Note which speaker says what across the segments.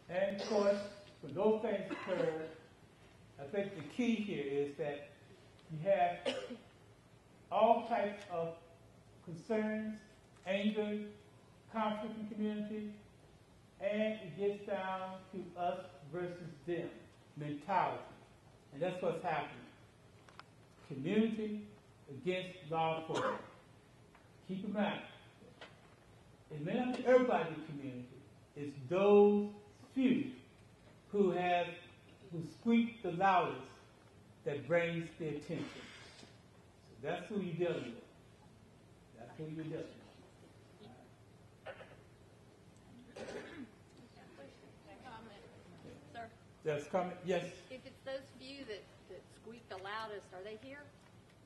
Speaker 1: And of course, when those things occur, I think the key here is that you have all types of concerns, anger, conflict in the community, and it gets down to us versus them mentality. And that's what's happening. Community against law enforcement. Keep in mind, it may not be everybody in the community. It's those few who squeak the loudest that brings the attention. So that's who you're dealing with. That's who you're dealing with.
Speaker 2: Sir?
Speaker 1: That's coming. Yes.
Speaker 2: If it's those few that squeak the loudest, are they here?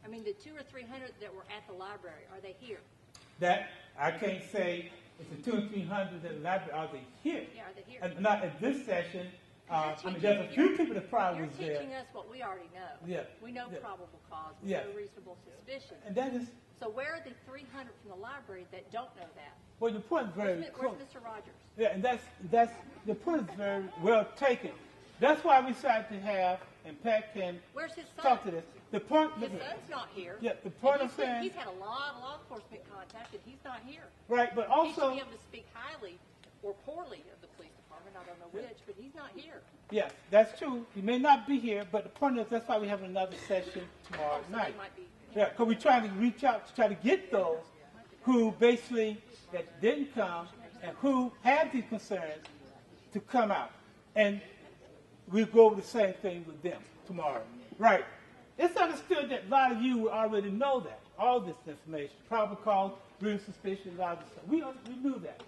Speaker 2: I mean, the 200 or 300 that were at the library, are they here?
Speaker 1: That I can't say. It's the 200 or 300 that library. Are they here?
Speaker 2: Yeah, are they here?
Speaker 1: And not at this session. I mean, there's a few people that probably was there.
Speaker 2: You're teaching us what we already know.
Speaker 1: Yeah.
Speaker 2: We know
Speaker 1: Yeah.
Speaker 2: probable cause. We
Speaker 1: Yeah.
Speaker 2: know reasonable suspicion.
Speaker 1: And that is,
Speaker 2: So where are the 300 from the library that don't know that?
Speaker 1: well, your point is very
Speaker 2: Where's
Speaker 1: close.
Speaker 2: Mr. Rogers?
Speaker 1: Yeah, and that's the point is very well taken. That's why we decided to have, and Pat can
Speaker 2: Where's his son?
Speaker 1: talk to this. The point,
Speaker 2: His son's not here.
Speaker 1: yeah, the point
Speaker 2: And
Speaker 1: I'm saying,
Speaker 2: he's had a lot of law enforcement contact, and he's not here.
Speaker 1: right, but
Speaker 2: He should
Speaker 1: also,
Speaker 2: be able to speak highly or poorly of the police department. I don't know which, but he's not here.
Speaker 1: yes, that's true. He may not be here, but the point is that's why we have another session tomorrow
Speaker 2: So
Speaker 1: night.
Speaker 2: they might be.
Speaker 1: Yeah, because we're trying to reach out to try to get those who basically that didn't come and who had these concerns to come out. And we'll go over the same thing with them tomorrow. Right. It's understood that a lot of you already know that, all this information, probable cause, real suspicion, a lot of stuff. We knew that.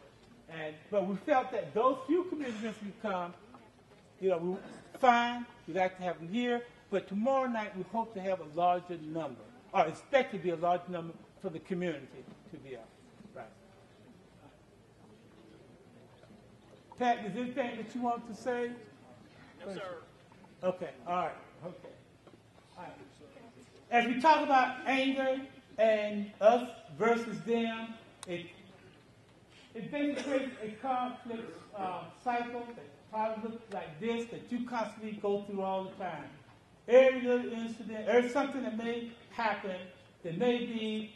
Speaker 1: But we felt that those few community members who come, we fine, we'd like to have them here, but tomorrow night we hope to have a larger number, or expect to be a large number for the community to be out. Right. Pat, is there anything that you want to say?
Speaker 3: No, sir.
Speaker 1: Okay, all right, okay. All right. As we talk about anger and us versus them, it basically creates a conflict cycle that probably looks like this, that you constantly go through all the time. Every little incident, every something that may happen, that may be,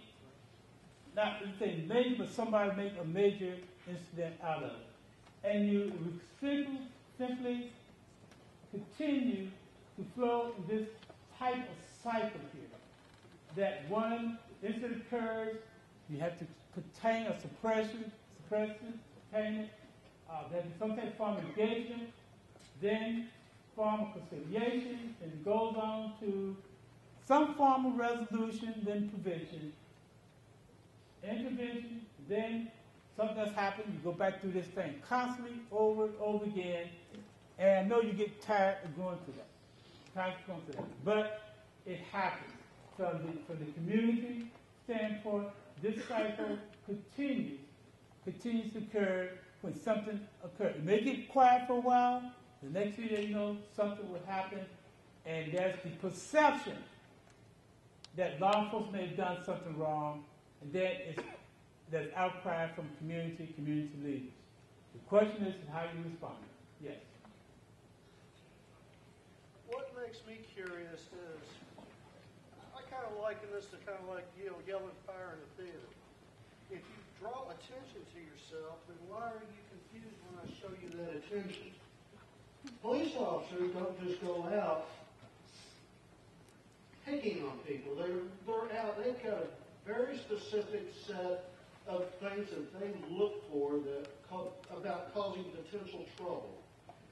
Speaker 1: not to say maybe, but somebody make a major incident out of it. And you simply continue to flow in this type of cycle here. That one incident occurs, you have to contain or suppress it, contain it. There's some type of form of engagement, then form of conciliation, and it goes on to some form of resolution, then prevention, intervention, then something that's happened, you go back through this thing constantly over and over again. And I know you get tired of going through that. But it happens. From the community standpoint, this cycle continues to occur when something occurs. It may get quiet for a while. The next thing you know, something will happen. And there's the perception that law enforcement may have done something wrong. And then there's outcry from community leaders. The question is how you respond. Yes.
Speaker 3: What makes me curious is, I kind of liken this to kind of like yelling fire in the theater. If you draw attention to yourself, then why are you confused when I show you that attention? Police officers don't just go out picking on people. They're out. They've got a very specific set of things that they look for about causing potential trouble.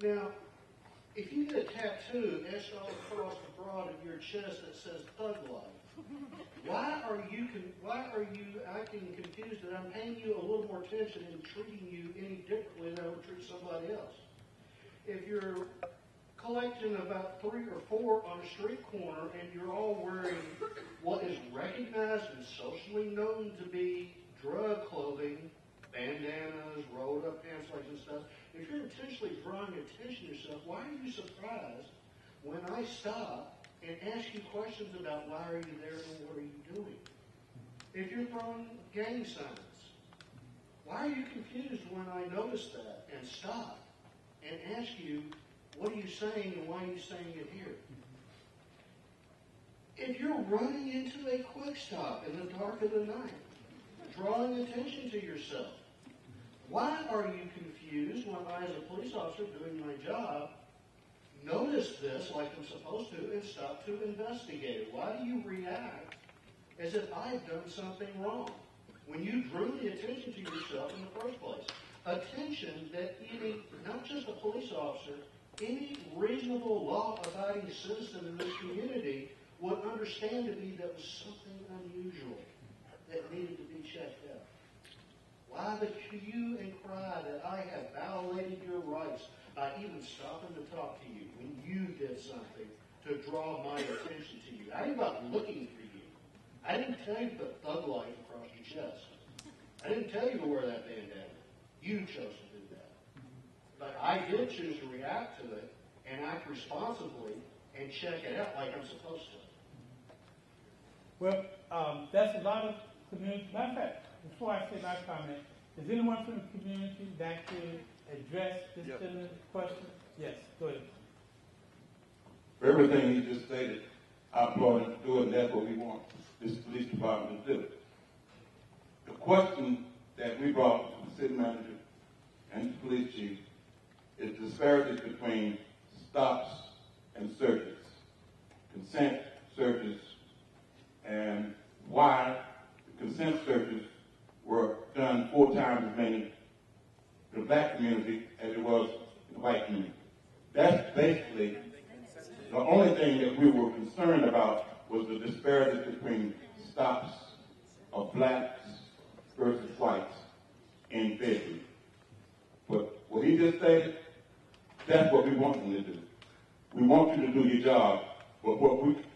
Speaker 3: Now, if you get a tattoo etched all across the broad of your chest that says Thug Life, why are you acting confused that I'm paying you a little more attention and treating you any differently than I would treat somebody else? If you're collecting about 3 or 4 on a street corner and you're all wearing what is recognized and socially known to be drug clothing, bandanas, rolled up pants legs and stuff, if you're intentionally drawing attention to yourself, why are you surprised when I stop and ask you questions about why are you there and what are you doing? If you're throwing gang signs, why are you confused when I notice that and stop? and ask you, what are you saying and why are you saying it here? If you're running into a quick stop in the dark of the night, drawing attention to yourself, why are you confused when I, as a police officer doing my job, notice this like I'm supposed to and stop to investigate it? Why do you react as if I've done something wrong when you drew the attention to yourself in the first place? Attention that any, not just a police officer, any reasonable law-abiding citizen in this community would understand to be that was something unusual that needed to be checked out. Why the hue and cry that I have violated your rights by even stopping to talk to you when you did something to draw my attention to you? I didn't go out looking for you. I didn't tell you to put thug life across your chest. I didn't tell you to wear that bandana. You chose to do that. But I did choose to react to it and act responsibly and check it out like I'm supposed to.
Speaker 1: Well, that's a lot of community. Matter of fact, before I say my comment, is anyone from the community that could address this gentleman's question? Yes, go ahead.
Speaker 4: For everything he just stated, I applaud him for doing. That's what we want this police department to do. The question that we brought to the city manager and the police chief is the disparities between stops and searches, consent searches, and why the consent searches were done 4 times as many in the black community as it was in the white community. That's basically the only thing that we were concerned about was the disparity between stops of blacks versus whites in Fayetteville. But what he just stated, that's what we want them to do. We want you to do your job, but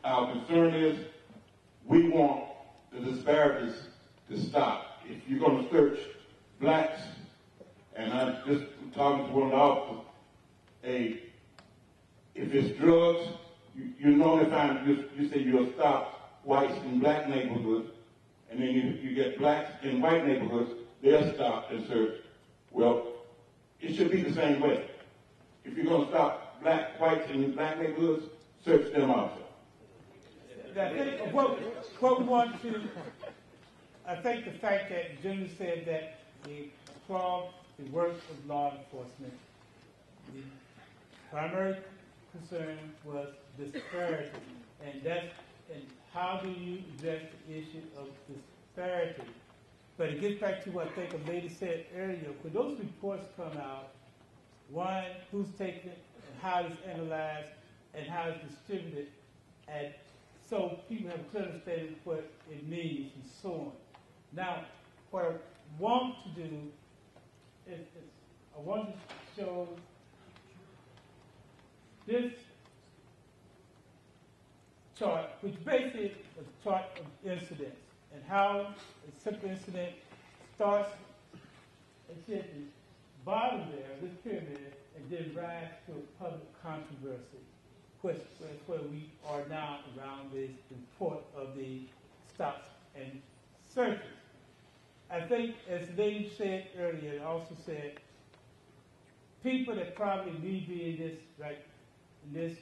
Speaker 4: our concern is we want the disparities to stop. If you're going to search blacks, and I'm just talking to one of the officers, if it's drugs, you normally find, you say you'll stop whites in black neighborhoods, and then you get blacks in white neighborhoods, they'll stop and search. Well, it should be the same way. If you're going to stop whites in black neighborhoods, search them also.
Speaker 1: I think what we want to, I think the fact that Jimmy said that they applaud the work of law enforcement, the primary concern was disparity, and how do you address the issue of disparity? But it gets back to what I think a lady said earlier. When those reports come out, one, who's taking it, and how it's analyzed, and how it's distributed, and so people have a clear understanding of what it means and so on. Now, what I want to do is I want to show this chart, which basically is a chart of incidents and how a simple incident starts at the bottom there, this pyramid, and then rise to a public controversy, which is where we are now around this report of the stops and searches. I think, as the lady said earlier, and also said, people that probably need to be in this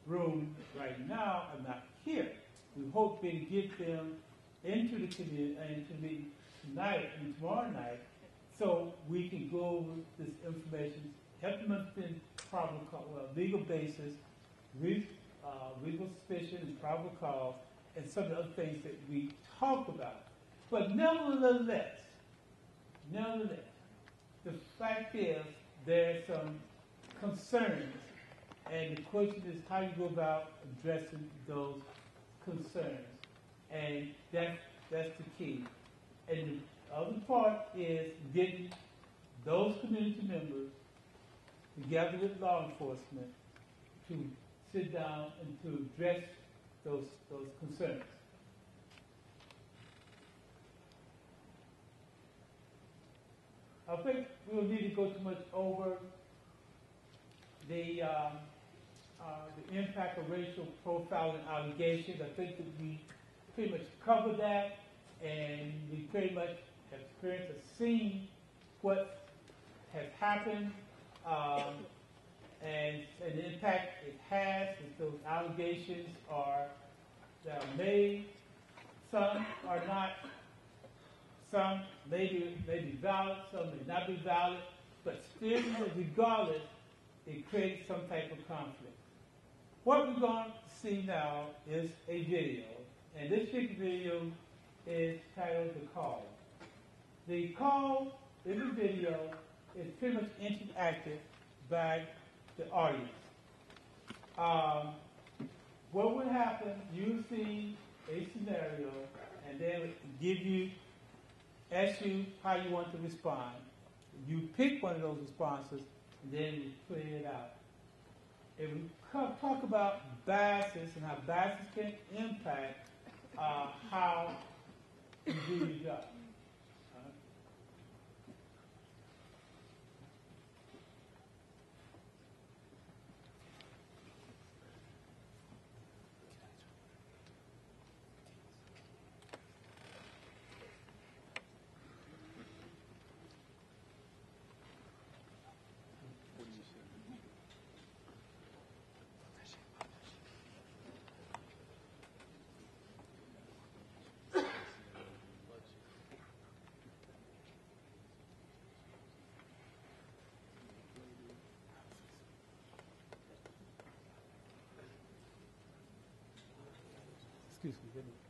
Speaker 1: room right now are not here. We hope to get them into the community and to be tonight and tomorrow night, so we can go over this information, help them understand legal basis, legal suspicion and probable cause, and some of the other things that we talk about. But nevertheless, the fact is there are some concerns, and the question is how you go about addressing those concerns, and that's the key. And the other part is getting those community members together with law enforcement to sit down and to address those concerns. I think we don't need to go too much over the impact of racial profiling allegations. I think that we pretty much covered that, and we pretty much have experienced or seen what has happened and the impact it has, if those allegations that are made, some are not, some may be valid, some may not be valid, but still, regardless, it creates some type of conflict. What we're going to see now is a video, and this video is titled The Call. The call in the video is pretty much interactive by the audience. What would happen, you see a scenario, and then ask you how you want to respond. You pick one of those responses, and then you play it out. If we talk about biases and how biases can impact how you do your job. Excuse me.